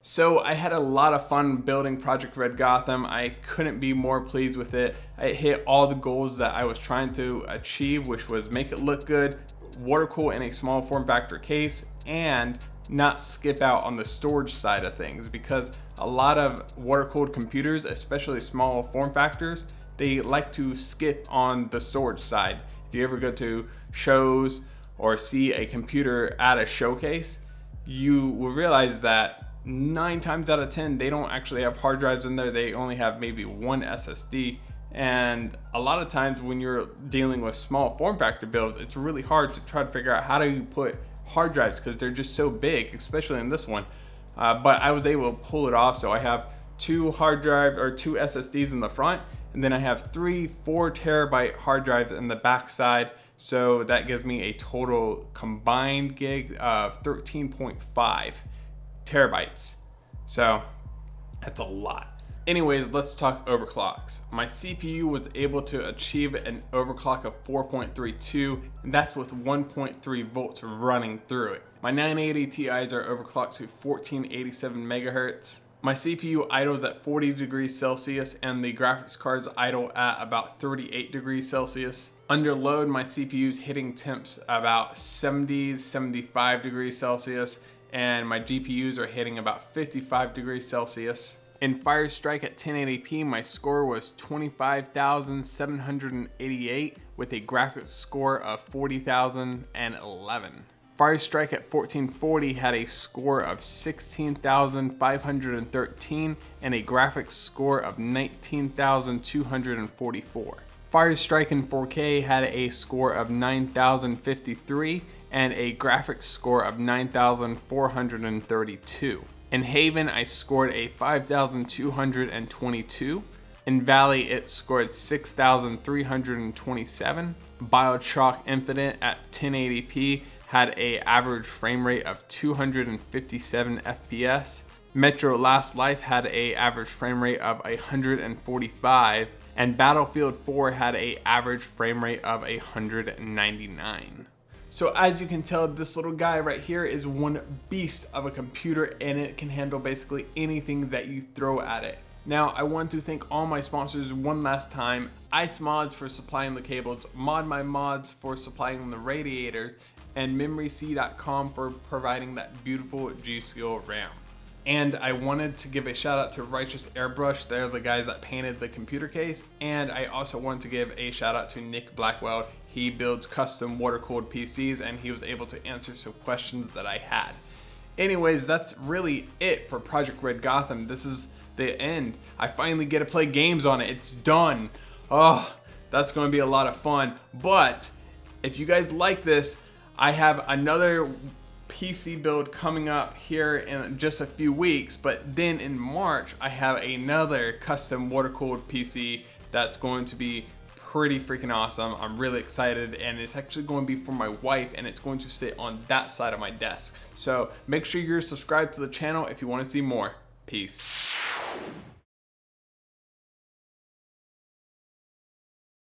So I had a lot of fun building Project Red Gotham. I couldn't be more pleased with it. I hit all the goals that I was trying to achieve, which was make it look good, water cool in a small form factor case, and not skip out on the storage side of things, because a lot of water cooled computers, especially small form factors, they like to skip on the storage side. If you ever go to shows or see a computer at a showcase, you will realize that 9 times out of 10 they don't actually have hard drives in there. They only have maybe one SSD, and a lot of times when you're dealing with small form factor builds, it's really hard to try to figure out how do you put hard drives, because they're just so big, especially in this one. But I was able to pull it off. So I have 2 SSDs in the front, and then I have 3 4 terabyte hard drives in the back side. So that gives me a total combined gig of 13.5 terabytes. So that's a lot. Anyways, let's talk overclocks. My CPU was able to achieve an overclock of 4.32, and that's with 1.3 volts running through it. My 980 Ti's are overclocked to 1487 megahertz. My CPU idles at 40 degrees Celsius, and the graphics cards idle at about 38 degrees Celsius. Under load, my CPU's hitting temps about 70, 75 degrees Celsius, and my GPUs are hitting about 55 degrees Celsius. In Firestrike at 1080p, my score was 25,788 with a graphics score of 40,011. Firestrike at 1440 had a score of 16,513 and a graphics score of 19,244. Firestrike in 4K had a score of 9,053 and a graphics score of 9,432. In Haven, I scored a 5,222. In Valley, it scored 6,327. Bioshock Infinite at 1080p had a average frame rate of 257 FPS. Metro Last Life had a average frame rate of 145, and Battlefield 4 had a average frame rate of 199. So as you can tell, this little guy right here is one beast of a computer, and it can handle basically anything that you throw at it. Now, I want to thank all my sponsors one last time. Ice Mods for supplying the cables, Mod My Mods for supplying the radiators, and MemoryC.com for providing that beautiful g.skill RAM. And I wanted to give a shout out to Righteous Airbrush. They're the guys that painted the computer case. And I also want to give a shout out to Nick Blackwell. He builds custom water-cooled PCs, and he was able to answer some questions that I had. Anyways, that's really it for Project Red Gotham. This is the end. I finally get to play games on it. It's done. Oh, that's going to be a lot of fun. But if you guys like this, I have another PC build coming up here in just a few weeks, but then in March I have another custom water-cooled PC that's going to be pretty freaking awesome. I'm really excited, and it's actually going to be for my wife, and it's going to sit on that side of my desk. So make sure you're subscribed to the channel if you want to see more. Peace.